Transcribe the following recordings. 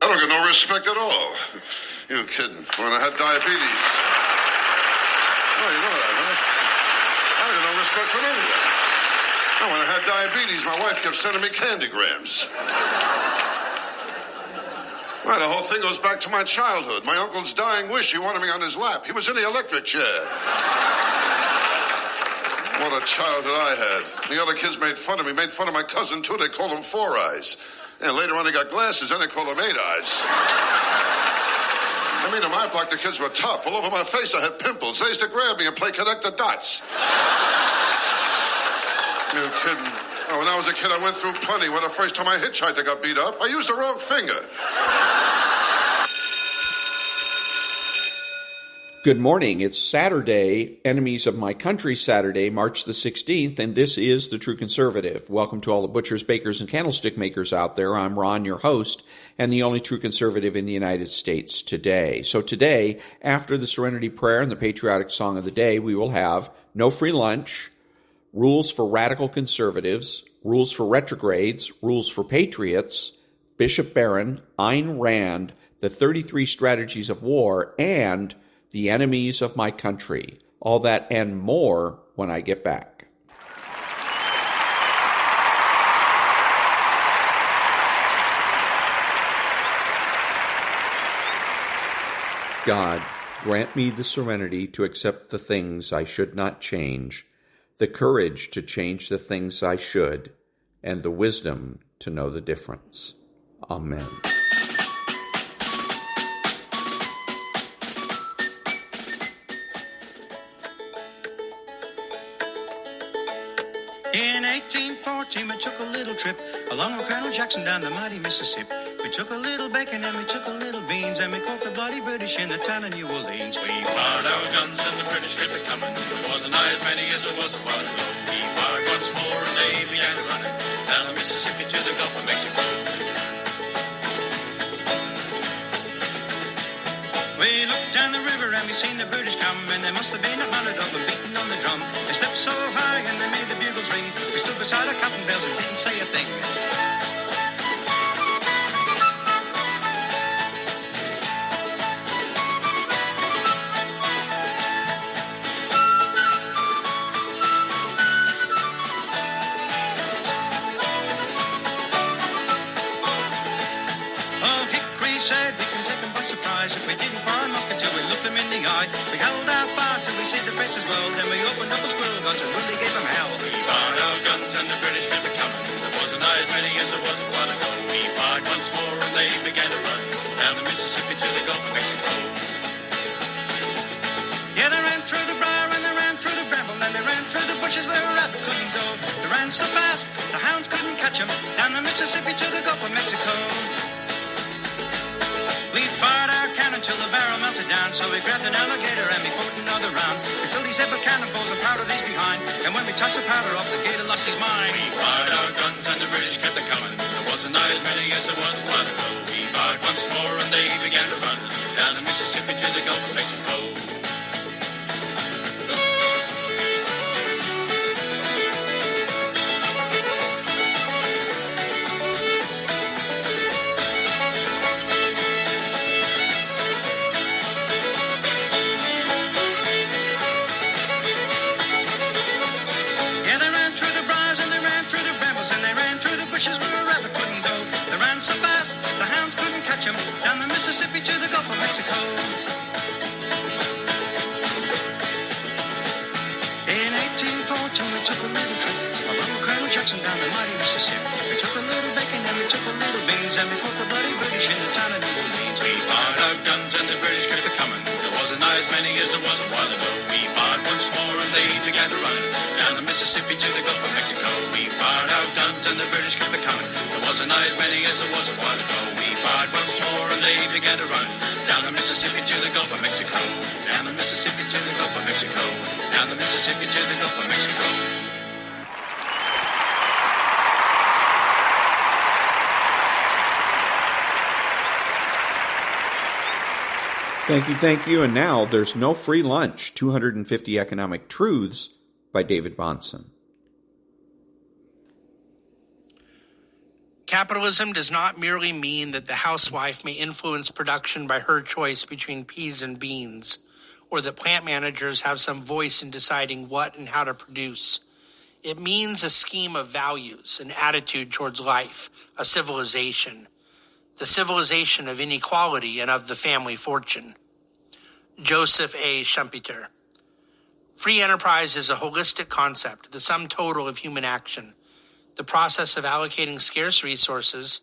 don't get no respect at all. You kidding? When I had diabetes. Oh, you know that, huh? I don't get no respect from anyone. No, when I had diabetes, my wife kept sending me candygrams. Well, the whole thing goes back to my childhood. My uncle's dying wish, he wanted me on his lap. He was in the electric chair. What a childhood I had. The other kids made fun of me, made fun of my cousin, too. They called him Four Eyes. And later on, they got glasses, and they called him Eight Eyes. I mean, in my block, the kids were tough. All over my face, I had pimples. They used to grab me and play connect the dots. You kidding? Oh, when I was a kid, I went through plenty. When the first time I hitchhiked, I got beat up. I used the wrong finger. Good morning. It's Saturday, Enemies of My Country Saturday, March the 16th, and this is The True Conservative. Welcome to all the butchers, bakers, and candlestick makers out there. I'm Ron, your host, and the only true conservative in the United States today. So today, after the Serenity Prayer and the patriotic song of the day, we will have no free lunch, rules for radical conservatives, rules for retrogrades, rules for patriots, Bishop Barron, Ayn Rand, the 33 strategies of war, and the enemies of my country. All that and more when I get back. God, grant me the serenity to accept the things I should not change, the courage to change the things I should, and the wisdom to know the difference. Amen. In 1814, we took a little trip along with Colonel Jackson down the mighty Mississippi. We took a little bacon and we took a little beans, and we caught the bloody British in the town of New Orleans. We fired our guns and the British kept it coming. There wasn't as many as there was a while ago. We fired once more and they began to run it down the Mississippi to the Gulf of Mexico. We looked down the river and we seen the British come, and there must have been 100 of them beating on the drum. They stepped so high and they made the bugles ring. We stood beside our cotton bales and didn't say a thing. Oh, Hickory said we can take them by surprise. If we didn't fire them up until we looked them in the eye. We held our fire till we see the faces well. Then we opened up a squirrel guns and really gave them hell. We fired our guns and the British kept it coming. There wasn't as many as there was a while ago. We fired once more and they began to run down the Mississippi to the Gulf of Mexico. Yeah, they ran through the briar and they ran through the bramble, and they ran through the bushes where a rabbit couldn't go. They ran so fast the hounds couldn't catch them down the Mississippi to the Gulf of Mexico. We fired our cannon till the barrel melted down, so we grabbed an alligator and we fought another round. We filled these head with cannonballs and powdered these behind, and when we touched the powder off, the gator lost his mind. We fired our guns and the British kept it coming. There wasn't as many as there was a while ago. We fired once more and they began to run down the Mississippi to the Gulf of Mexico. Bushes where a rabbit couldn't go. They ran so fast the hounds couldn't catch them down the Mississippi to the Gulf of Mexico. In 1814 we took a little trip along with Colonel Jackson down the mighty Mississippi. We took a little bacon and we took a little beans, and we fought the bloody British in the town of New Orleans. We fired our guns and the British kept it coming. There wasn't as many as there was a while ago. We fired once more and they began to run down the Mississippi to the Gulf of Mexico. We fired our guns and the British kept it coming. There wasn't as many as there was a while ago. We fired once more and they began to run down the Mississippi to the Gulf of Mexico. Down the Mississippi to the Gulf of Mexico. Down the Mississippi to the Gulf of Mexico. Thank you. And now there's no free lunch, 250 Economic Truths by David Bahnsen. Capitalism does not merely mean that the housewife may influence production by her choice between peas and beans, or that plant managers have some voice in deciding what and how to produce. It means a scheme of values, an attitude towards life, a civilization, the civilization of inequality and of the family fortune. Joseph A. Schumpeter. Free enterprise is a holistic concept, the sum total of human action, the process of allocating scarce resources,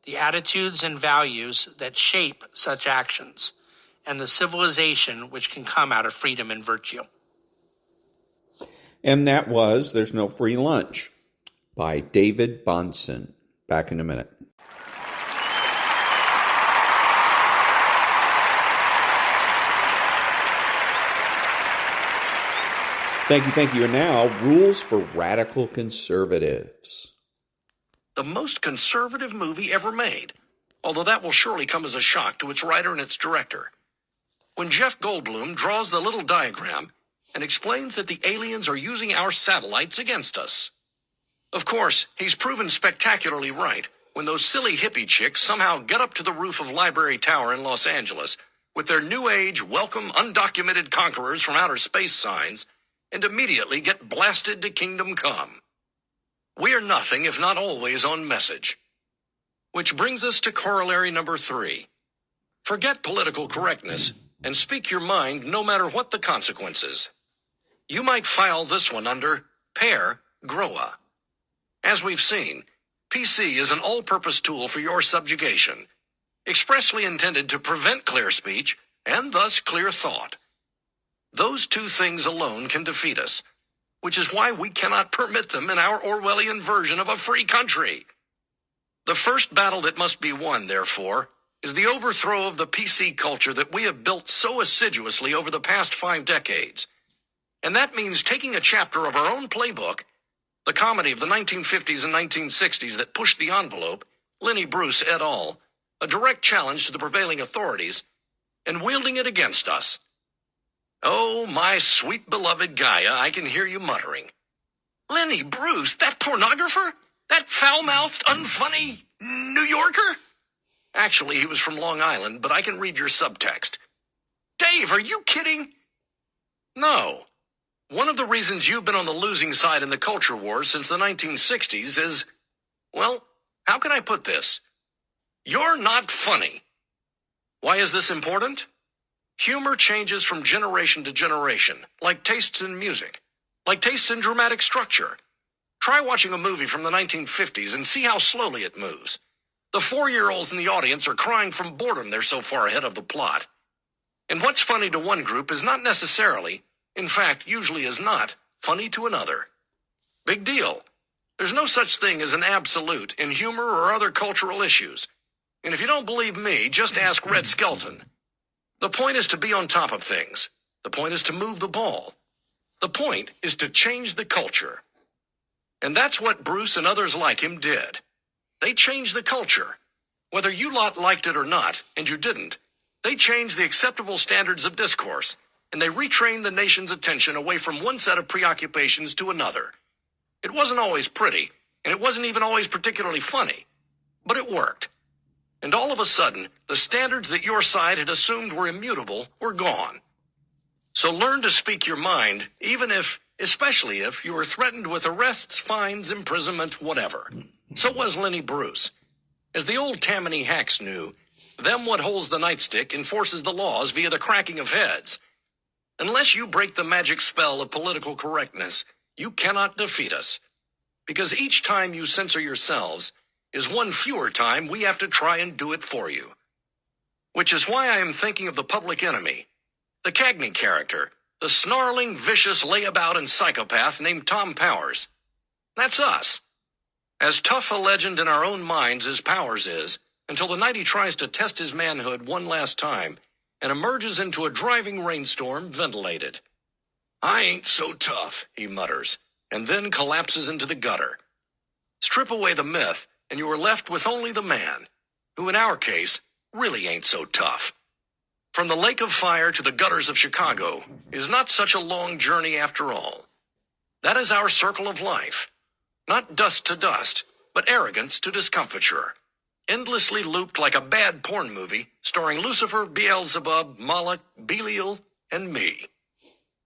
the attitudes and values that shape such actions, and the civilization which can come out of freedom and virtue. And that was There's No Free Lunch by David Bahnsen. Back in a minute. Thank you. And now, rules for radical conservatives. The most conservative movie ever made, although that will surely come as a shock to its writer and its director. When Jeff Goldblum draws the little diagram and explains that the aliens are using our satellites against us. Of course, he's proven spectacularly right when those silly hippie chicks somehow get up to the roof of Library Tower in Los Angeles with their new age welcome undocumented conquerors from outer space signs and immediately get blasted to kingdom come. We are nothing if not always on message. Which brings us to corollary number 3. Forget political correctness and speak your mind no matter what the consequences. You might file this one under Per Groa. As we've seen, PC is an all-purpose tool for your subjugation, expressly intended to prevent clear speech and thus clear thought. Those two things alone can defeat us, which is why we cannot permit them in our Orwellian version of a free country. The first battle that must be won, therefore, is the overthrow of the PC culture that we have built so assiduously over the past 5 decades. And that means taking a chapter of our own playbook, the comedy of the 1950s and 1960s that pushed the envelope, Lenny Bruce et al., a direct challenge to the prevailing authorities, and wielding it against us. Oh, my sweet beloved Gaia, I can hear you muttering. Lenny Bruce, that pornographer? That foul-mouthed, unfunny New Yorker? Actually, he was from Long Island, but I can read your subtext. Dave, are you kidding? No. One of the reasons you've been on the losing side in the culture war since the 1960s is, well, how can I put this? You're not funny. Why is this important? Humor changes from generation to generation, like tastes in music, like tastes in dramatic structure. Try watching a movie from the 1950s and see how slowly it moves. The 4-year-olds in the audience are crying from boredom they're so far ahead of the plot. And what's funny to one group is not necessarily, in fact, usually is not, funny to another. Big deal. There's no such thing as an absolute in humor or other cultural issues. And if you don't believe me, just ask Red Skelton. The point is to be on top of things. The point is to move the ball. The point is to change the culture. And that's what Bruce and others like him did. They changed the culture. Whether you lot liked it or not, and you didn't, they changed the acceptable standards of discourse, and they retrained the nation's attention away from one set of preoccupations to another. It wasn't always pretty, and it wasn't even always particularly funny, but it worked. And all of a sudden, the standards that your side had assumed were immutable were gone. So learn to speak your mind, even if, especially if, you were threatened with arrests, fines, imprisonment, whatever. So was Lenny Bruce. As the old Tammany hacks knew, them what holds the nightstick enforces the laws via the cracking of heads. Unless you break the magic spell of political correctness, you cannot defeat us. Because each time you censor yourselves is one fewer time we have to try and do it for you. Which is why I am thinking of the public enemy, the Cagney character, the snarling, vicious layabout and psychopath named Tom Powers. That's us. As tough a legend in our own minds as Powers is, until the night he tries to test his manhood one last time and emerges into a driving rainstorm ventilated. I ain't so tough, he mutters, and then collapses into the gutter. Strip away the myth, and you are left with only the man, who in our case really ain't so tough. From the lake of fire to the gutters of Chicago is not such a long journey after all. That is our circle of life. Not dust to dust, but arrogance to discomfiture. Endlessly looped like a bad porn movie, starring Lucifer, Beelzebub, Moloch, Belial, and me.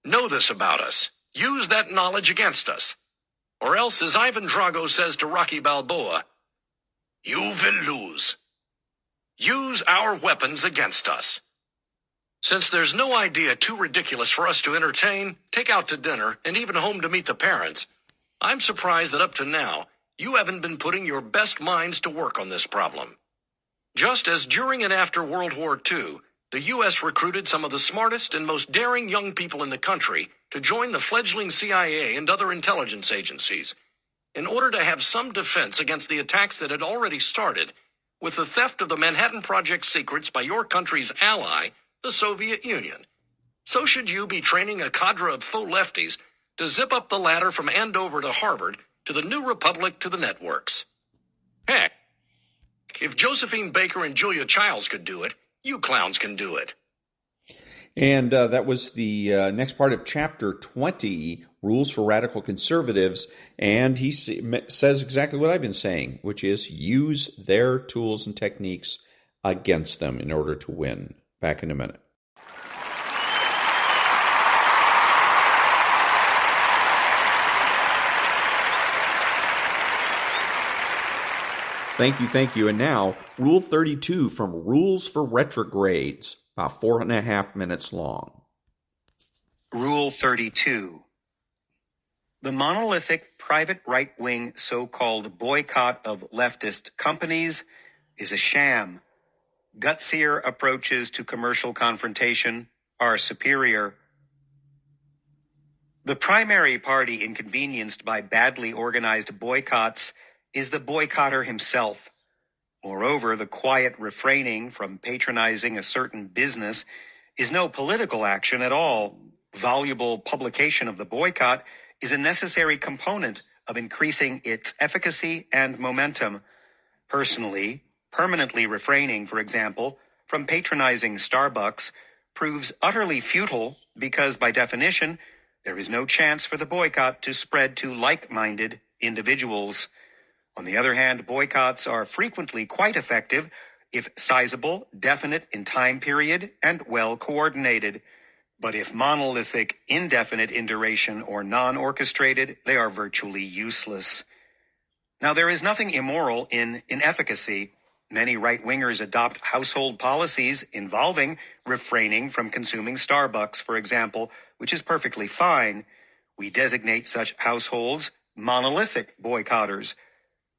Know this about us. Use that knowledge against us. Or else, as Ivan Drago says to Rocky Balboa, you will lose. Use our weapons against us. Since there's no idea too ridiculous for us to entertain, take out to dinner, and even home to meet the parents, I'm surprised that up to now, you haven't been putting your best minds to work on this problem. Just as during and after World War II, the U.S. recruited some of the smartest and most daring young people in the country to join the fledgling CIA and other intelligence agencies, in order to have some defense against the attacks that had already started with the theft of the Manhattan Project secrets by your country's ally, the Soviet Union. So should you be training a cadre of faux lefties to zip up the ladder from Andover to Harvard, to the New Republic, to the networks. Heck, if Josephine Baker and Julia Childs could do it, you clowns can do it. And that was the next part of Chapter 20, Rules for Radical Conservatives. And he says exactly what I've been saying, which is use their tools and techniques against them in order to win. Back in a minute. Thank you. And now, Rule 32 from Rules for Retrogrades, about 4.5 minutes long. Rule 32. The monolithic private right-wing so-called boycott of leftist companies is a sham. Gutsier approaches to commercial confrontation are superior. The primary party inconvenienced by badly organized boycotts is the boycotter himself. Moreover, the quiet refraining from patronizing a certain business is no political action at all. Voluble publication of the boycott is a necessary component of increasing its efficacy and momentum. Personally, permanently refraining, for example, from patronizing Starbucks proves utterly futile because, by definition, there is no chance for the boycott to spread to like-minded individuals. On the other hand, boycotts are frequently quite effective if sizable, definite in time period, and well coordinated. But if monolithic, indefinite in duration, or non-orchestrated, they are virtually useless. Now, there is nothing immoral in inefficacy. Many right-wingers adopt household policies involving refraining from consuming Starbucks, for example, which is perfectly fine. We designate such households monolithic boycotters.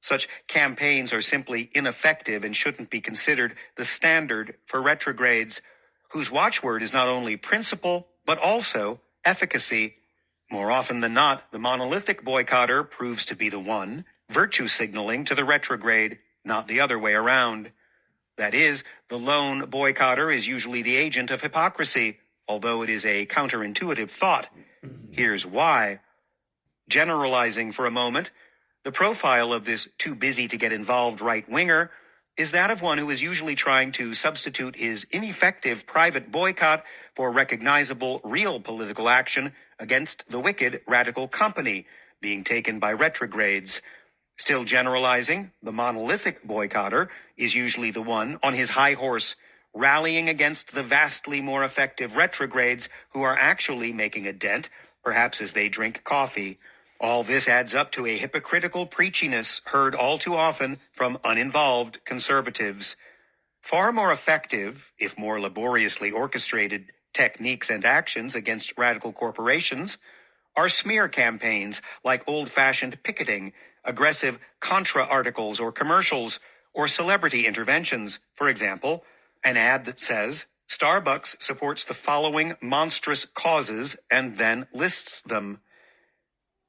Such campaigns are simply ineffective and shouldn't be considered the standard for retrogrades, whose watchword is not only principle, but also efficacy. More often than not, the monolithic boycotter proves to be the one, virtue signaling to the retrograde, not the other way around. That is, the lone boycotter is usually the agent of hypocrisy, although it is a counterintuitive thought. Here's why. Generalizing for a moment, the profile of this too-busy-to-get-involved right-winger is that of one who is usually trying to substitute his ineffective private boycott for recognizable real political action against the wicked radical company being taken by retrogrades. Still generalizing, the monolithic boycotter is usually the one on his high horse, rallying against the vastly more effective retrogrades who are actually making a dent, perhaps as they drink coffee. All this adds up to a hypocritical preachiness heard all too often from uninvolved conservatives. Far more effective, if more laboriously orchestrated, techniques and actions against radical corporations are smear campaigns like old-fashioned picketing, aggressive contra articles or commercials, or celebrity interventions. For example, an ad that says, Starbucks supports the following monstrous causes, and then lists them.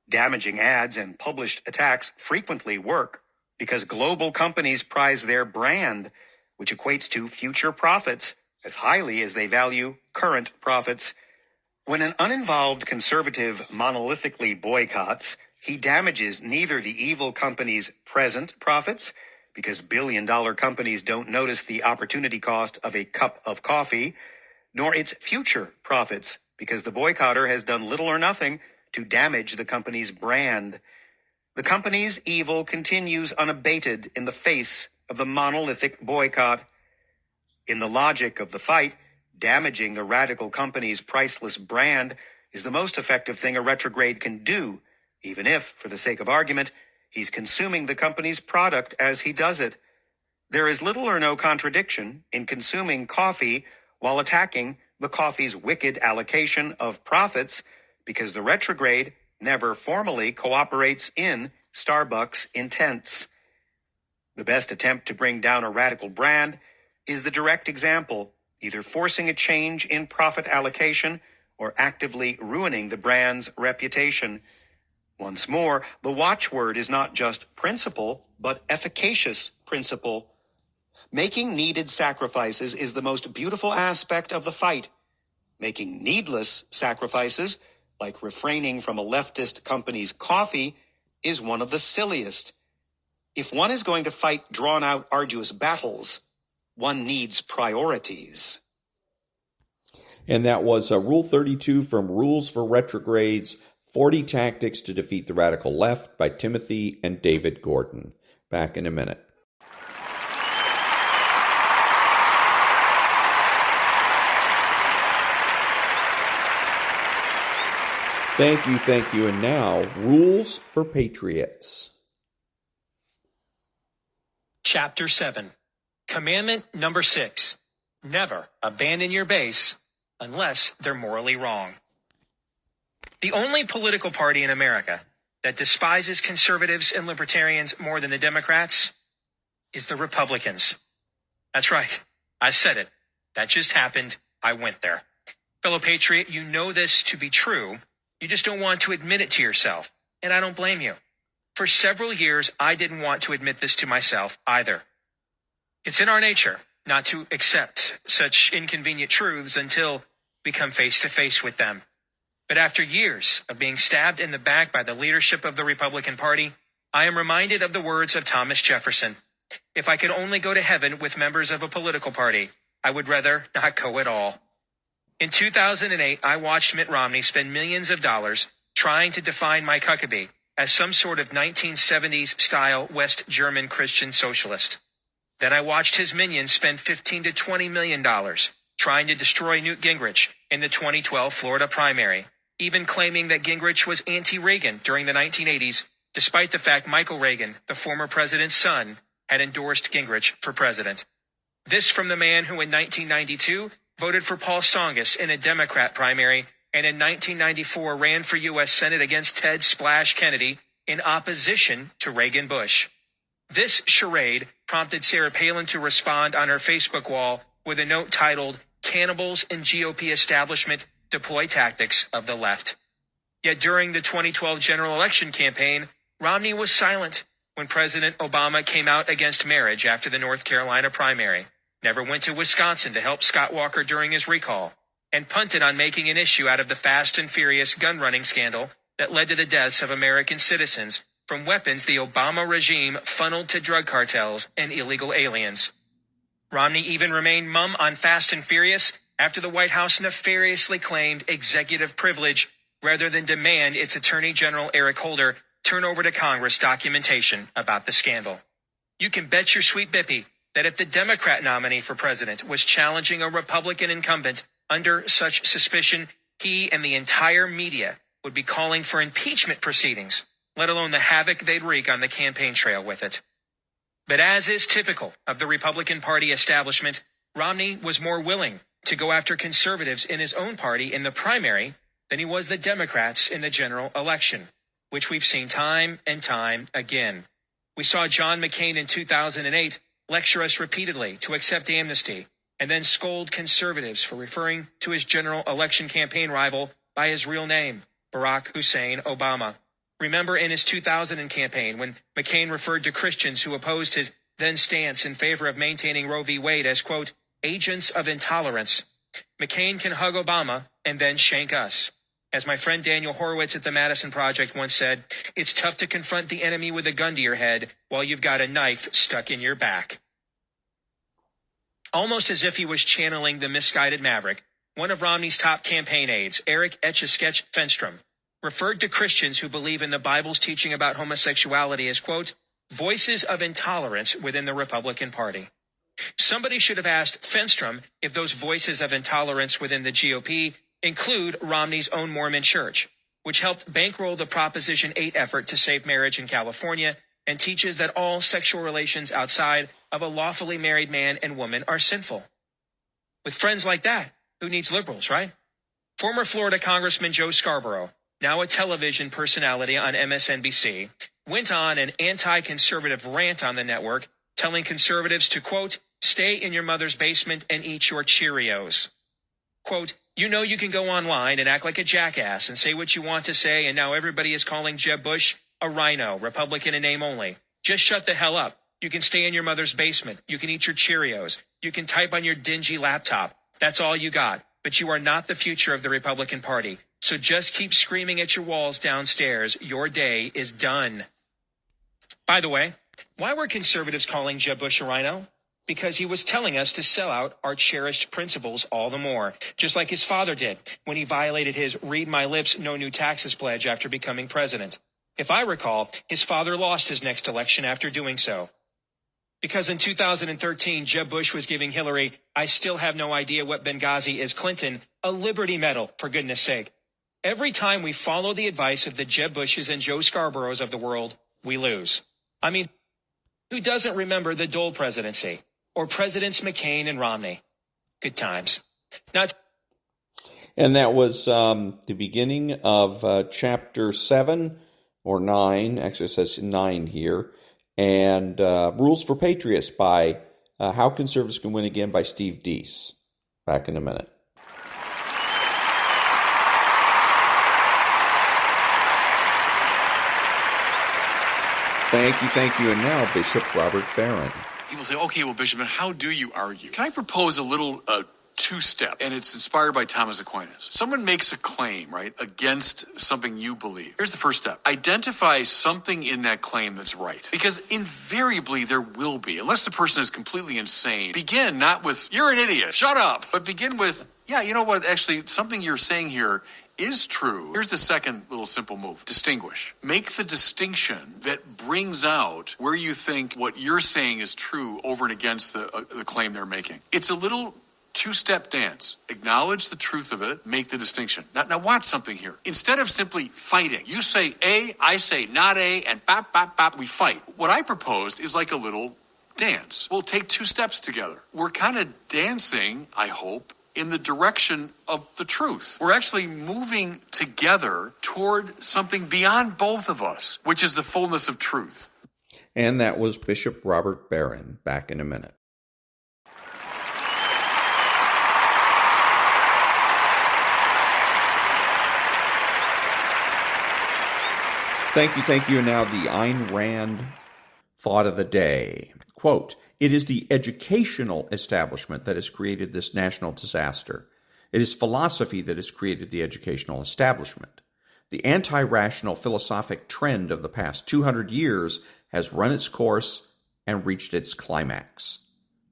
Damaging ads and published attacks frequently work because global companies prize their brand, which equates to future profits as highly as they value current profits. When an uninvolved conservative monolithically boycotts, he damages neither the evil company's present profits, because billion-dollar companies don't notice the opportunity cost of a cup of coffee, nor its future profits, because the boycotter has done little or nothing to damage the company's brand. The company's evil continues unabated in the face of the monolithic boycott. In the logic of the fight, damaging the radical company's priceless brand is the most effective thing a retrograde can do, even if, for the sake of argument, he's consuming the company's product as he does it. There is little or no contradiction in consuming coffee while attacking the coffee's wicked allocation of profits, because the retrograde never formally cooperates in Starbucks' intents. The best attempt to bring down a radical brand is the direct example, either forcing a change in profit allocation or actively ruining the brand's reputation. Once more, the watchword is not just principle, but efficacious principle. Making needed sacrifices is the most beautiful aspect of the fight. Making needless sacrifices, like refraining from a leftist company's coffee, is one of the silliest. If one is going to fight drawn-out, arduous battles, one needs priorities. And that was Rule 32 from Rules for Retrogrades, 40 Tactics to Defeat the Radical Left by Timothy and David Gordon. Back in a minute. Thank you. And now, Rules for Patriots. Chapter 7. Commandment number 6. Never abandon your base unless they're morally wrong. The only political party in America that despises conservatives and libertarians more than the Democrats is the Republicans. That's right. I said it. That just happened. I went there. Fellow patriot, you know this to be true. You just don't want to admit it to yourself, and I don't blame you. For several years, I didn't want to admit this to myself either. It's in our nature not to accept such inconvenient truths until we come face to face with them. But after years of being stabbed in the back by the leadership of the Republican Party, I am reminded of the words of Thomas Jefferson. If I could only go to heaven with members of a political party, I would rather not go at all. In 2008, I watched Mitt Romney spend millions of dollars trying to define Mike Huckabee as some sort of 1970s-style West German Christian socialist. Then I watched his minions spend $15 to $20 million trying to destroy Newt Gingrich in the 2012 Florida primary, even claiming that Gingrich was anti-Reagan during the 1980s, despite the fact Michael Reagan, the former president's son, had endorsed Gingrich for president. This from the man who in 1992 voted for Paul Tsongas in a Democrat primary, and in 1994 ran for U.S. Senate against Ted Splash Kennedy in opposition to Reagan Bush. This charade prompted Sarah Palin to respond on her Facebook wall with a note titled, "Cannibals and GOP Establishment Deploy Tactics of the Left." Yet during the 2012 general election campaign, Romney was silent when President Obama came out against marriage after the North Carolina primary, never went to Wisconsin to help Scott Walker during his recall, and punted on making an issue out of the Fast and Furious gun-running scandal that led to the deaths of American citizens from weapons the Obama regime funneled to drug cartels and illegal aliens. Romney even remained mum on Fast and Furious after the White House nefariously claimed executive privilege rather than demand its Attorney General Eric Holder turn over to Congress documentation about the scandal. You can bet your sweet bippy that if the Democrat nominee for president was challenging a Republican incumbent under such suspicion, he and the entire media would be calling for impeachment proceedings, let alone the havoc they'd wreak on the campaign trail with it. But as is typical of the Republican Party establishment, Romney was more willing to go after conservatives in his own party in the primary than he was the Democrats in the general election, which we've seen time and time again. We saw John McCain in 2008 lecture us repeatedly to accept amnesty, and then scold conservatives for referring to his general election campaign rival by his real name, Barack Hussein Obama. Remember in his 2000 campaign when McCain referred to Christians who opposed his then stance in favor of maintaining Roe v. Wade as, quote, agents of intolerance. McCain can hug Obama and then shank us. As my friend Daniel Horowitz at the Madison Project once said, it's tough to confront the enemy with a gun to your head while you've got a knife stuck in your back. Almost as if he was channeling the misguided maverick, one of Romney's top campaign aides, Eric Etch-a-Sketch Fenstrom, referred to Christians who believe in the Bible's teaching about homosexuality as, quote, voices of intolerance within the Republican Party. Somebody should have asked Fenstrom if those voices of intolerance within the GOP include Romney's own Mormon church, which helped bankroll the Proposition 8 effort to save marriage in California and teaches that all sexual relations outside of a lawfully married man and woman are sinful. With friends like that, who needs liberals, right? Former Florida Congressman Joe Scarborough, now a television personality on MSNBC, went on an anti-conservative rant on the network, telling conservatives to, quote, stay in your mother's basement and eat your Cheerios. Quote, you know you can go online and act like a jackass and say what you want to say, and now everybody is calling Jeb Bush a rhino, Republican in name only. Just shut the hell up. You can stay in your mother's basement. You can eat your Cheerios. You can type on your dingy laptop. That's all you got. But you are not the future of the Republican Party. So just keep screaming at your walls downstairs. Your day is done. By the way, why were conservatives calling Jeb Bush a rhino? Because he was telling us to sell out our cherished principles all the more, just like his father did when he violated his read my lips, no new taxes pledge after becoming president. If I recall, his father lost his next election after doing so. Because in 2013, Jeb Bush was giving Hillary, I still have no idea what Benghazi is, Clinton, a Liberty Medal, for goodness sake. Every time we follow the advice of the Jeb Bushes and Joe Scarboroughs of the world, we lose. I mean, who doesn't remember the Dole presidency? Or Presidents McCain and Romney? Good times. And that was the beginning of chapter 7 or 9. Actually, it says 9 here. And Rules for Patriots by How Conservatives Can Win Again by Steve Deese. Back in a minute. Thank you. And now Bishop Robert Barron. People say, okay, well, Bishop, but how do you argue? Can I propose a little two-step? And it's inspired by Thomas Aquinas. Someone makes a claim, right, against something you believe. Here's the first step. Identify something in that claim that's right. Because invariably there will be, unless the person is completely insane. Begin not with, you're an idiot, shut up. But begin with, yeah, you know what, actually, something you're saying here is true. Here's the second little simple move. Distinguish. Make the distinction that brings out where you think what you're saying is true over and against the claim they're making. It's a little two-step dance. Acknowledge the truth of it, make the distinction. Now watch something here. Instead of simply fighting, you say A, I say not A, and bop, bop, bop, we fight. What I proposed is like a little dance. We'll take two steps together. We're kind of dancing, I hope, in the direction of the truth. We're actually moving together toward something beyond both of us, which is the fullness of truth. And that was Bishop Robert Barron. Back in a minute. Thank you. And now the Ayn Rand thought of the day. Quote, it is the educational establishment that has created this national disaster. It is philosophy that has created the educational establishment. The anti-rational philosophic trend of the past 200 years has run its course and reached its climax.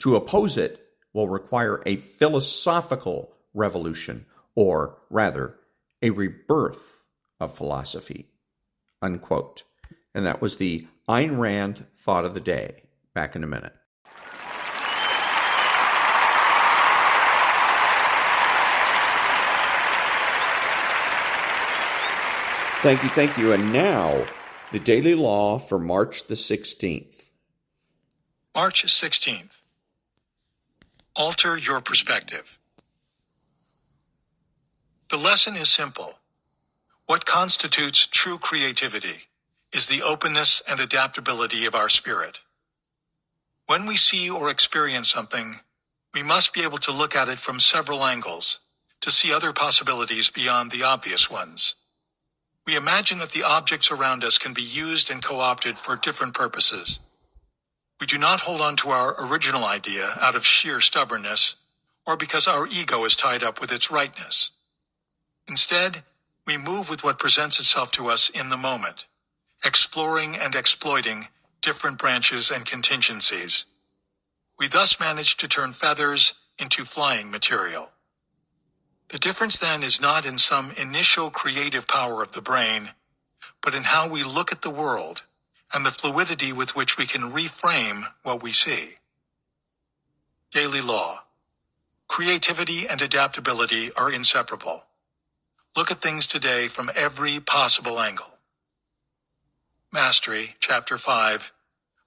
To oppose it will require a philosophical revolution, or rather, a rebirth of philosophy. Unquote. And that was the Ayn Rand thought of the day. Back in a minute. Thank you. And now, the Daily Law for March the 16th. March 16th. Alter your perspective. The lesson is simple. What constitutes true creativity is the openness and adaptability of our spirit. When we see or experience something, we must be able to look at it from several angles to see other possibilities beyond the obvious ones. We imagine that the objects around us can be used and co-opted for different purposes. We do not hold on to our original idea out of sheer stubbornness or because our ego is tied up with its rightness. Instead, we move with what presents itself to us in the moment, exploring and exploiting different branches and contingencies. We thus manage to turn feathers into flying material. The difference then is not in some initial creative power of the brain, but in how we look at the world and the fluidity with which we can reframe what we see. Daily law. Creativity and adaptability are inseparable. Look at things today from every possible angle. Mastery, Chapter 5,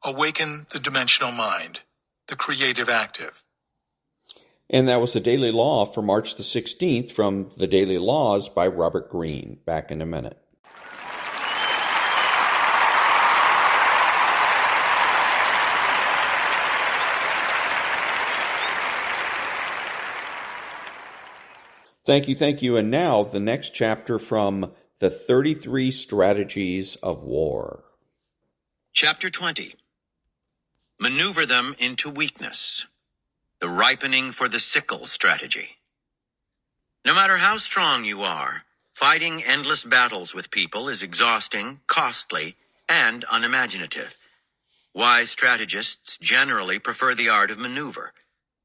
Awaken the Dimensional Mind, the Creative Active. And that was the Daily Law for March the 16th from The Daily Laws by Robert Greene. Back in a minute. Thank you. And now the next chapter from The 33 Strategies of War. Chapter 20. Maneuver them into weakness. The ripening for the sickle strategy. No matter how strong you are, fighting endless battles with people is exhausting, costly, and unimaginative. Wise strategists generally prefer the art of maneuver.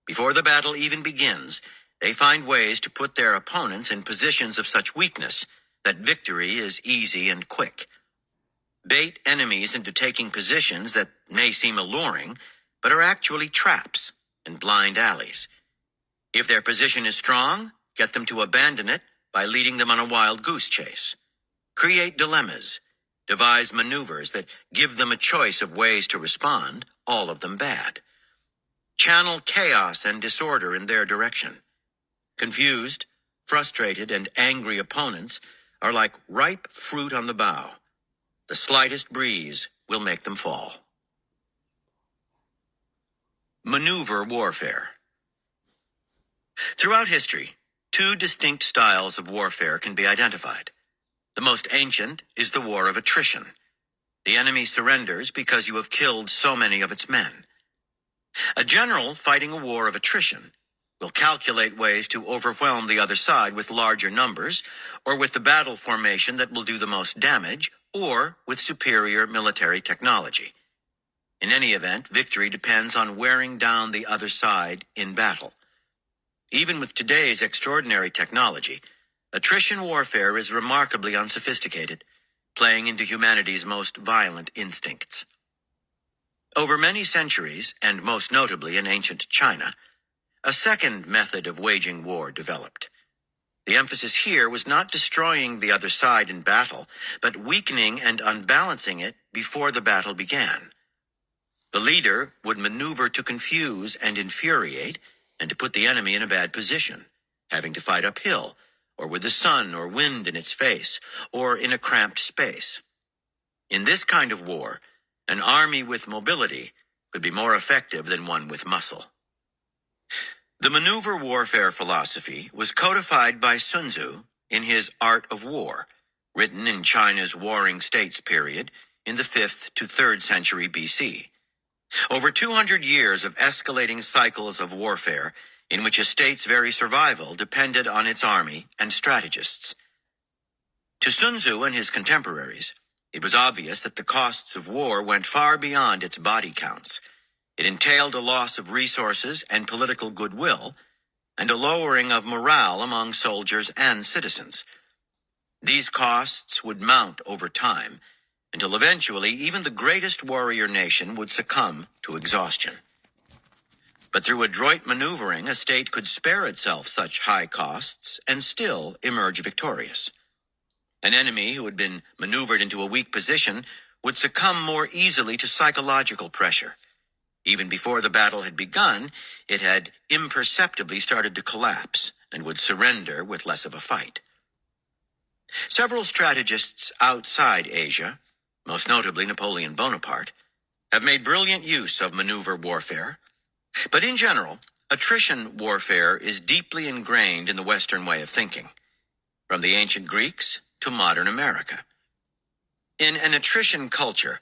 Before the battle even begins, they find ways to put their opponents in positions of such weakness that victory is easy and quick. Bait enemies into taking positions that may seem alluring, but are actually traps and blind alleys. If their position is strong, get them to abandon it by leading them on a wild goose chase. Create dilemmas. Devise maneuvers that give them a choice of ways to respond, all of them bad. Channel chaos and disorder in their direction. Confused, frustrated, and angry opponents are like ripe fruit on the bough. The slightest breeze will make them fall. Maneuver warfare. Throughout history, two distinct styles of warfare can be identified. The most ancient is the war of attrition. The enemy surrenders because you have killed so many of its men. A general fighting a war of attrition will calculate ways to overwhelm the other side with larger numbers, or with the battle formation that will do the most damage, or with superior military technology. In any event, victory depends on wearing down the other side in battle. Even with today's extraordinary technology, attrition warfare is remarkably unsophisticated, playing into humanity's most violent instincts. Over many centuries, and most notably in ancient China, a second method of waging war developed. The emphasis here was not destroying the other side in battle, but weakening and unbalancing it before the battle began. The leader would maneuver to confuse and infuriate, and to put the enemy in a bad position, having to fight uphill, or with the sun or wind in its face, or in a cramped space. In this kind of war, an army with mobility could be more effective than one with muscle. The maneuver warfare philosophy was codified by Sun Tzu in his Art of War, written in China's Warring States period in the 5th to 3rd century BC. Over 200 years of escalating cycles of warfare in which a state's very survival depended on its army and strategists. To Sun Tzu and his contemporaries, it was obvious that the costs of war went far beyond its body counts. It entailed a loss of resources and political goodwill, and a lowering of morale among soldiers and citizens. These costs would mount over time, until eventually even the greatest warrior nation would succumb to exhaustion. But through adroit maneuvering, a state could spare itself such high costs and still emerge victorious. An enemy who had been maneuvered into a weak position would succumb more easily to psychological pressure. Even before the battle had begun, it had imperceptibly started to collapse and would surrender with less of a fight. Several strategists outside Asia, most notably Napoleon Bonaparte, have made brilliant use of maneuver warfare. But in general, attrition warfare is deeply ingrained in the Western way of thinking, from the ancient Greeks to modern America. In an attrition culture,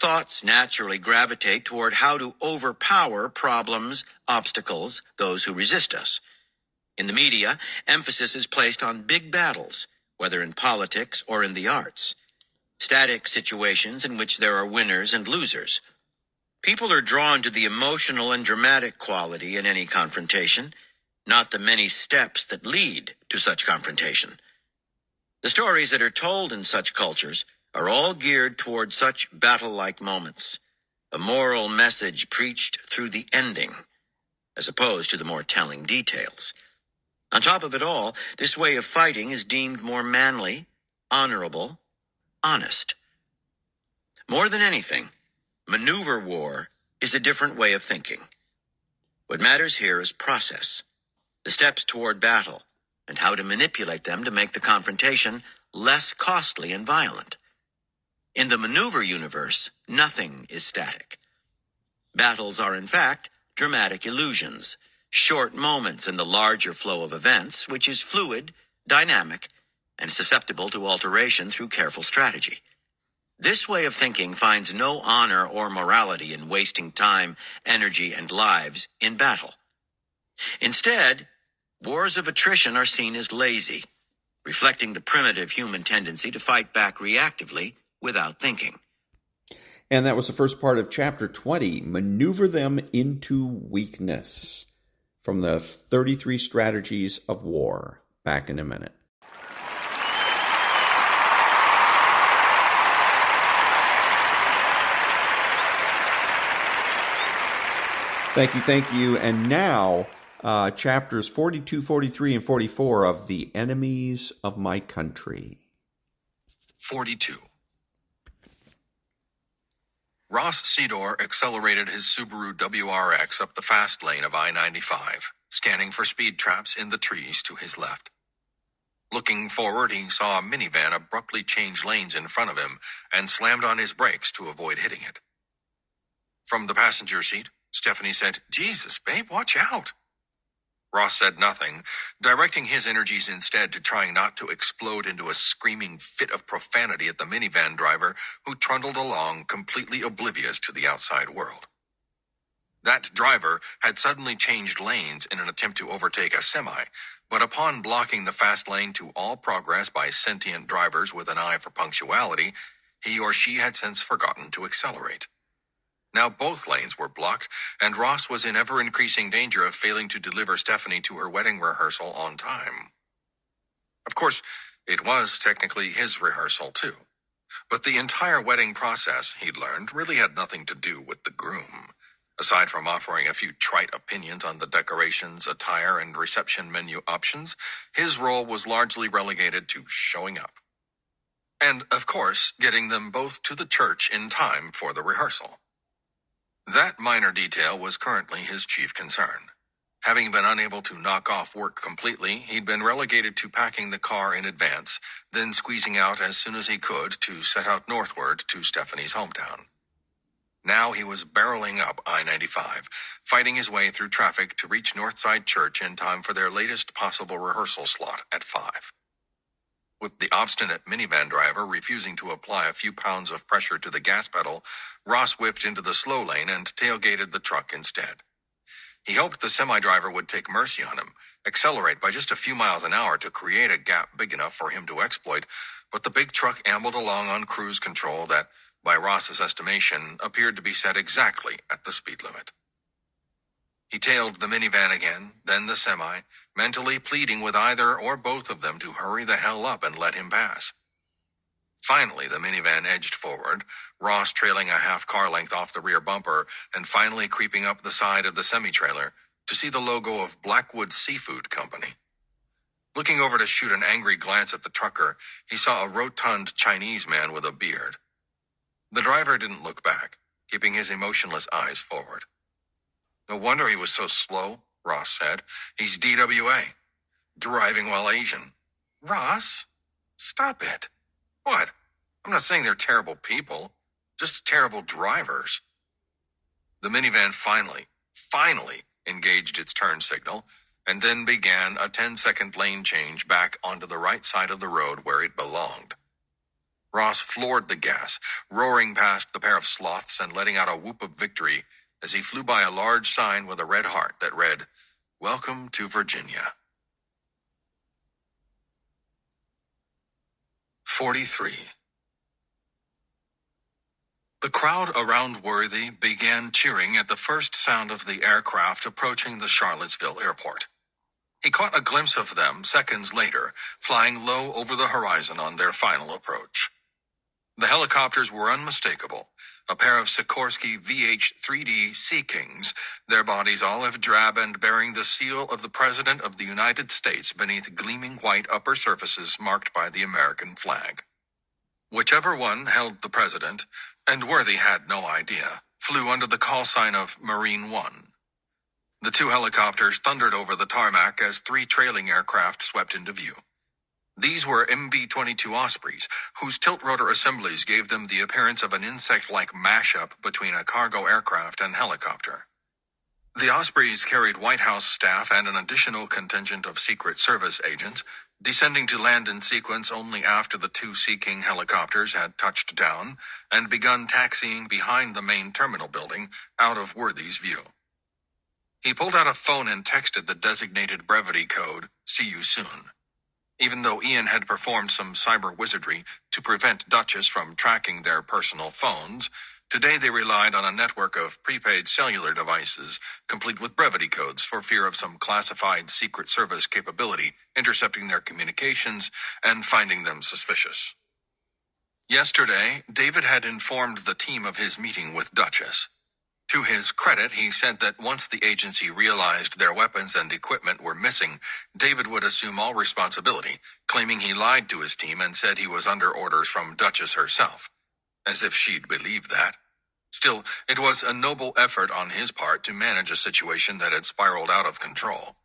thoughts naturally gravitate toward how to overpower problems, obstacles, those who resist us. In the media, emphasis is placed on big battles, whether in politics or in the arts. Static situations in which there are winners and losers. People are drawn to the emotional and dramatic quality in any confrontation. not the many steps that lead to such confrontation. The stories that are told in such cultures are all geared toward such battle-like moments, a moral message preached through the ending, as opposed to the more telling details. On top of it all, this way of fighting is deemed more manly, honorable, honest. More than anything, maneuver war is a different way of thinking. What matters here is process, the steps toward battle, and how to manipulate them to make the confrontation less costly and violent. In the maneuver universe, nothing is static. Battles are, in fact, dramatic illusions, short moments in the larger flow of events, which is fluid, dynamic, and susceptible to alteration through careful strategy. This way of thinking finds no honor or morality in wasting time, energy, and lives in battle. Instead, wars of attrition are seen as lazy, reflecting the primitive human tendency to fight back reactively without thinking. And that was the first part of Chapter 20, Maneuver Them into Weakness, from the 33 Strategies of War. Back in a minute. Thank you. And now, chapters 42, 43, and 44 of The Enemies of My Country. 42. Ross Sedor accelerated his Subaru WRX up the fast lane of I-95, scanning for speed traps in the trees to his left. Looking forward, he saw a minivan abruptly change lanes in front of him and slammed on his brakes to avoid hitting it. From the passenger seat, Stephanie said, "Jesus, babe, watch out." Ross said nothing, directing his energies instead to trying not to explode into a screaming fit of profanity at the minivan driver who trundled along completely oblivious to the outside world. That driver had suddenly changed lanes in an attempt to overtake a semi, but upon blocking the fast lane to all progress by sentient drivers with an eye for punctuality, he or she had since forgotten to accelerate. Now both lanes were blocked, and Ross was in ever-increasing danger of failing to deliver Stephanie to her wedding rehearsal on time. Of course, it was technically his rehearsal too, but the entire wedding process, he'd learned, really had nothing to do with the groom. Aside from offering a few trite opinions on the decorations, attire, and reception menu options, his role was largely relegated to showing up. And, of course, getting them both to the church in time for the rehearsal. That minor detail was currently his chief concern. Having been unable to knock off work completely, he'd been relegated to packing the car in advance, then squeezing out as soon as he could to set out northward to Stephanie's hometown. Now he was barreling up I-95, fighting his way through traffic to reach Northside Church in time for their latest possible rehearsal slot at 5. With the obstinate minivan driver refusing to apply a few pounds of pressure to the gas pedal, Ross whipped into the slow lane and tailgated the truck instead. He hoped the semi-driver would take mercy on him, accelerate by just a few miles an hour to create a gap big enough for him to exploit, but the big truck ambled along on cruise control that, by Ross's estimation, appeared to be set exactly at the speed limit. He tailed the minivan again, then the semi, mentally pleading with either or both of them to hurry the hell up and let him pass. Finally, the minivan edged forward, Ross trailing a half car length off the rear bumper and finally creeping up the side of the semi-trailer to see the logo of Blackwood Seafood Company. Looking over to shoot an angry glance at the trucker, he saw a rotund Chinese man with a beard. The driver didn't look back, keeping his emotionless eyes forward. "No wonder he was so slow," Ross said. "He's DWA. Driving while Asian." "Ross, stop it." "What? I'm not saying they're terrible people, just terrible drivers." The minivan finally engaged its turn signal, and then began a 10-second lane change back onto the right side of the road where it belonged. Ross floored the gas, roaring past the pair of sloths and letting out a whoop of victory as he flew by a large sign with a red heart that read, "Welcome to Virginia." 43. The crowd around Worthy began cheering at the first sound of the aircraft approaching the Charlottesville airport. He caught a glimpse of them seconds later, flying low over the horizon on their final approach. The helicopters were unmistakable, a pair of Sikorsky VH-3D Sea Kings, their bodies olive drab and bearing the seal of the President of the United States beneath gleaming white upper surfaces marked by the American flag. Whichever one held the President, and Worthy had no idea, flew under the call sign of Marine One. The two helicopters thundered over the tarmac as three trailing aircraft swept into view. These were MB-22 Ospreys, whose tilt-rotor assemblies gave them the appearance of an insect-like mashup between a cargo aircraft and helicopter. The Ospreys carried White House staff and an additional contingent of Secret Service agents, descending to land in sequence only after the two Sea King helicopters had touched down and begun taxiing behind the main terminal building, out of Worthy's view. He pulled out a phone and texted the designated brevity code, "See you soon." Even though Ian had performed some cyber wizardry to prevent Duchess from tracking their personal phones, today they relied on a network of prepaid cellular devices, complete with brevity codes for fear of some classified Secret Service capability intercepting their communications and finding them suspicious. Yesterday, David had informed the team of his meeting with Duchess. To his credit, he said that once the agency realized their weapons and equipment were missing, David would assume all responsibility, claiming he lied to his team and said he was under orders from Duchess herself. As if she'd believe that. Still, it was a noble effort on his part to manage a situation that had spiraled out of control.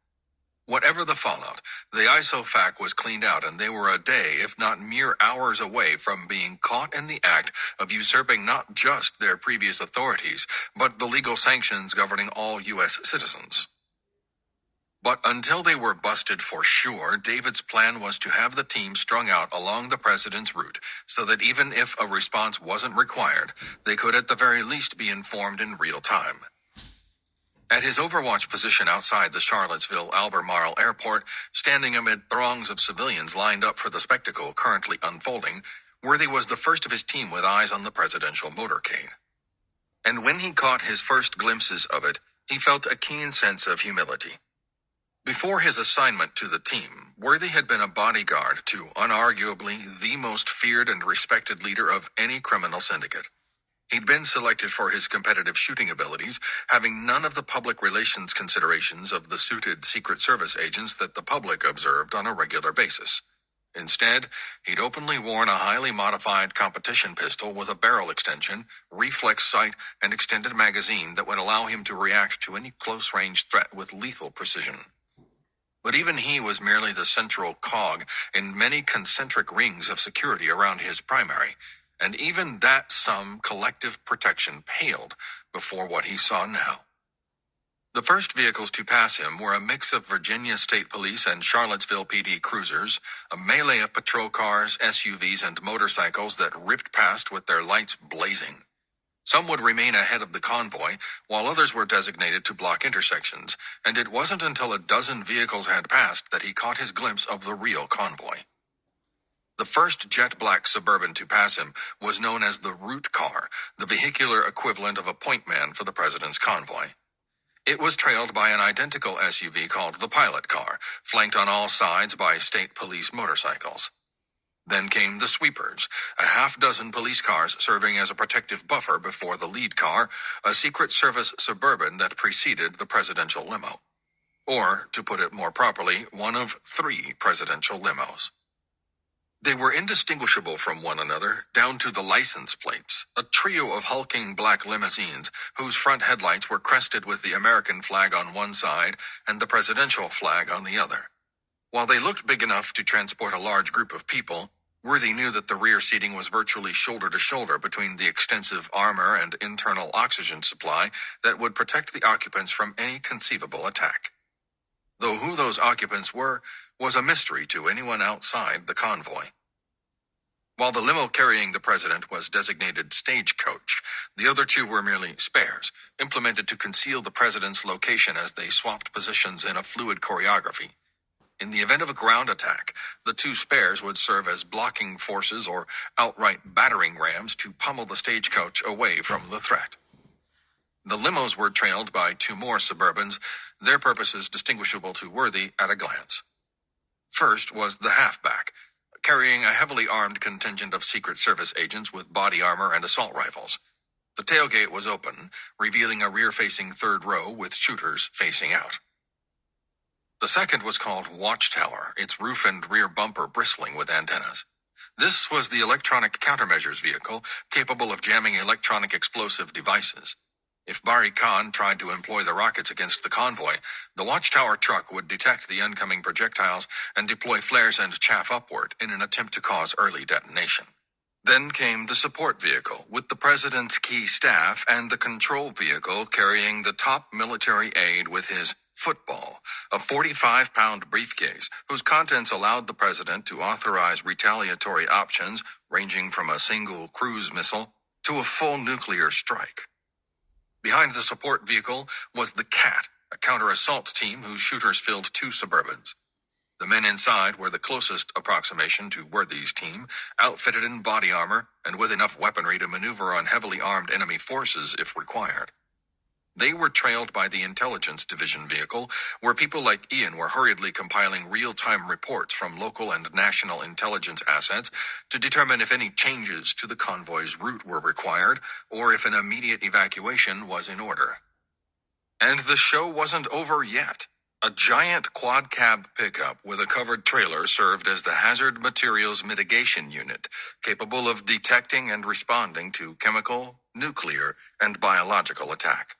Whatever the fallout, the ISOFAC was cleaned out and they were a day, if not mere hours away from being caught in the act of usurping not just their previous authorities, but the legal sanctions governing all U.S. citizens. But until they were busted for sure, David's plan was to have the team strung out along the president's route, so that even if a response wasn't required, they could at the very least be informed in real time. At his overwatch position outside the Charlottesville-Albemarle Airport, standing amid throngs of civilians lined up for the spectacle currently unfolding, Worthy was the first of his team with eyes on the presidential motorcade. And when he caught his first glimpses of it, he felt a keen sense of humility. Before his assignment to the team, Worthy had been a bodyguard to unarguably the most feared and respected leader of any criminal syndicate. He'd been selected for his competitive shooting abilities, having none of the public relations considerations of the suited Secret Service agents that the public observed on a regular basis. Instead, he'd openly worn a highly modified competition pistol with a barrel extension, reflex sight, and extended magazine that would allow him to react to any close-range threat with lethal precision. But even he was merely the central cog in many concentric rings of security around his primary, and even that some collective protection paled before what he saw now. The first vehicles to pass him were a mix of Virginia State Police and Charlottesville PD cruisers, a melee of patrol cars, SUVs, and motorcycles that ripped past with their lights blazing. Some would remain ahead of the convoy, while others were designated to block intersections, and it wasn't until a dozen vehicles had passed that he caught his glimpse of the real convoy. The first jet-black Suburban to pass him was known as the route car, the vehicular equivalent of a point man for the president's convoy. It was trailed by an identical SUV called the pilot car, flanked on all sides by state police motorcycles. Then came the sweepers, a half-dozen police cars serving as a protective buffer before the lead car, a Secret Service Suburban that preceded the presidential limo. Or, to put it more properly, one of 3 presidential limos. They were indistinguishable from one another, down to the license plates, a trio of hulking black limousines whose front headlights were crested with the American flag on one side and the presidential flag on the other. While they looked big enough to transport a large group of people, Worthy knew that the rear seating was virtually shoulder to shoulder between the extensive armor and internal oxygen supply that would protect the occupants from any conceivable attack. Though who those occupants were was a mystery to anyone outside the convoy. While the limo carrying the president was designated stagecoach, the other 2 were merely spares, implemented to conceal the president's location as they swapped positions in a fluid choreography. In the event of a ground attack, the 2 spares would serve as blocking forces or outright battering rams to pummel the stagecoach away from the threat. The limos were trailed by two more Suburbans, their purposes distinguishable to Worthy at a glance. First was the halfback, carrying a heavily armed contingent of Secret Service agents with body armor and assault rifles. The tailgate was open, revealing a rear-facing third row with shooters facing out. The second was called Watchtower, its roof and rear bumper bristling with antennas. This was the electronic countermeasures vehicle capable of jamming electronic explosive devices. If Bari Khan tried to employ the rockets against the convoy, the Watchtower truck would detect the oncoming projectiles and deploy flares and chaff upward in an attempt to cause early detonation. Then came the support vehicle, with the president's key staff and the control vehicle carrying the top military aide with his football, a 45-pound briefcase whose contents allowed the president to authorize retaliatory options ranging from a single cruise missile to a full nuclear strike. Behind the support vehicle was the CAT, a counter-assault team whose shooters filled two Suburbans. The men inside were the closest approximation to Worthy's team, outfitted in body armor and with enough weaponry to maneuver on heavily armed enemy forces if required. They were trailed by the Intelligence Division vehicle, where people like Ian were hurriedly compiling real-time reports from local and national intelligence assets to determine if any changes to the convoy's route were required or if an immediate evacuation was in order. And the show wasn't over yet. A giant quad-cab pickup with a covered trailer served as the Hazard Materials Mitigation Unit, capable of detecting and responding to chemical, nuclear, and biological attack.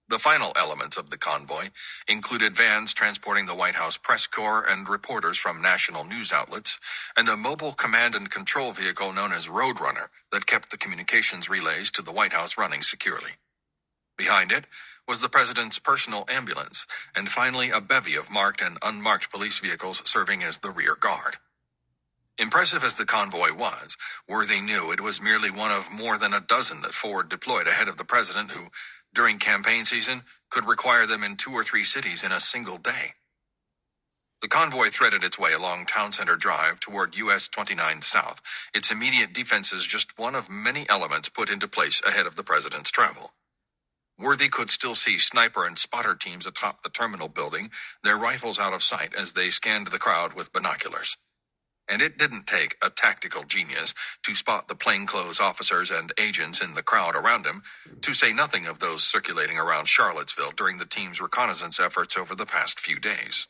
The final elements of the convoy included vans transporting the White House press corps and reporters from national news outlets, and a mobile command and control vehicle known as Roadrunner that kept the communications relays to the White House running securely. Behind it was the president's personal ambulance, and finally a bevy of marked and unmarked police vehicles serving as the rear guard. Impressive as the convoy was, Worthy knew it was merely one of more than a dozen that Ford deployed ahead of the president who, during campaign season, could require them in 2 or 3 cities in a single day. The convoy threaded its way along Town Center Drive toward US 29 South, its immediate defenses just one of many elements put into place ahead of the president's travel. Worthy could still see sniper and spotter teams atop the terminal building, their rifles out of sight as they scanned the crowd with binoculars. And it didn't take a tactical genius to spot the plainclothes officers and agents in the crowd around him, to say nothing of those circulating around Charlottesville during the team's reconnaissance efforts over the past few days.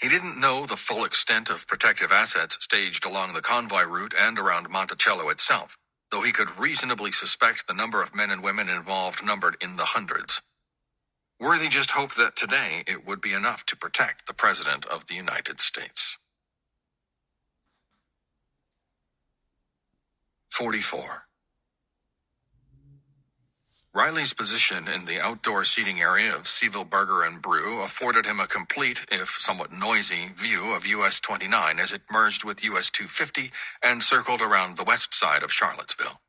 He didn't know the full extent of protective assets staged along the convoy route and around Monticello itself, though he could reasonably suspect the number of men and women involved numbered in the hundreds. Worthy just hoped that today it would be enough to protect the President of the United States. 44. Riley's position in the outdoor seating area of Seville Burger and Brew afforded him a complete, if somewhat noisy, view of US 29 as it merged with US 250 and circled around the west side of Charlottesville.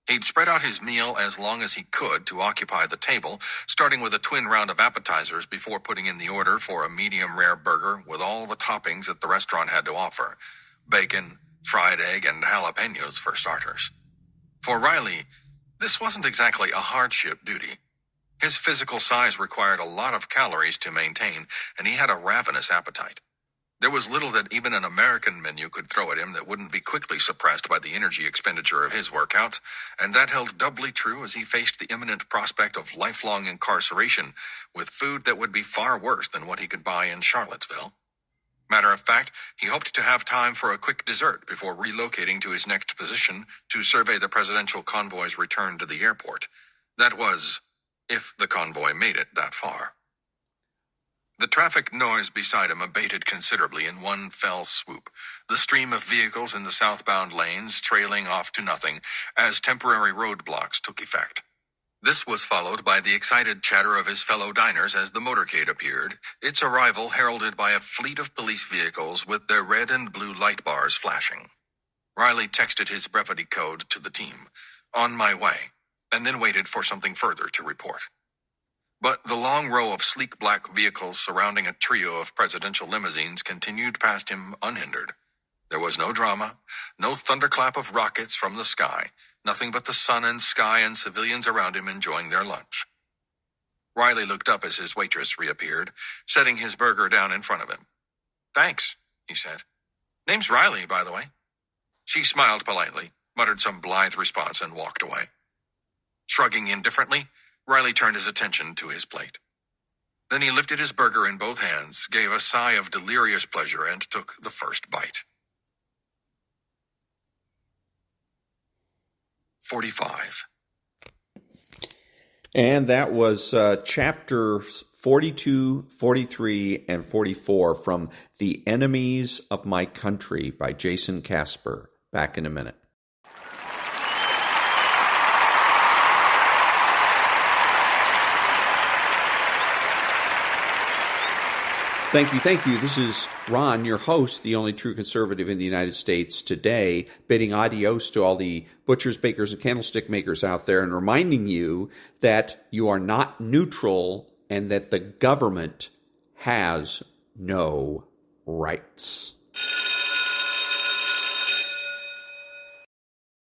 He'd spread out his meal as long as he could to occupy the table, starting with a twin round of appetizers before putting in the order for a medium-rare burger with all the toppings that the restaurant had to offer: bacon, fried egg, and jalapenos for starters. For Riley, this wasn't exactly a hardship duty. His physical size required a lot of calories to maintain, and he had a ravenous appetite. There was little that even an American menu could throw at him that wouldn't be quickly suppressed by the energy expenditure of his workouts, and that held doubly true as he faced the imminent prospect of lifelong incarceration with food that would be far worse than what he could buy in Charlottesville. Matter of fact, he hoped to have time for a quick dessert before relocating to his next position to survey the presidential convoy's return to the airport. That was, if the convoy made it that far. The traffic noise beside him abated considerably in one fell swoop, the stream of vehicles in the southbound lanes trailing off to nothing as temporary roadblocks took effect. This was followed by the excited chatter of his fellow diners as the motorcade appeared, its arrival heralded by a fleet of police vehicles with their red and blue light bars flashing. Riley texted his brevity code to the team, "On my way," and then waited for something further to report. But the long row of sleek black vehicles surrounding a trio of presidential limousines continued past him unhindered. There was no drama, no thunderclap of rockets from the sky, Nothing but the sun and sky and civilians around him enjoying their lunch. Riley looked up as his waitress reappeared, setting his burger down in front of him. "Thanks," he said. "Name's Riley, by the way." She smiled politely, muttered some blithe response, and walked away. Shrugging indifferently, Riley turned his attention to his plate. Then he lifted his burger in both hands, gave a sigh of delirious pleasure, and took the first bite. 45. And that was chapters 42, 43, and 44 from The Enemies of My Country by Jason Casper. Back in a minute. Thank you. This is Ron, your host, the only true conservative in the United States today, bidding adios to all the butchers, bakers, and candlestick makers out there and reminding you that you are not neutral and that the government has no rights.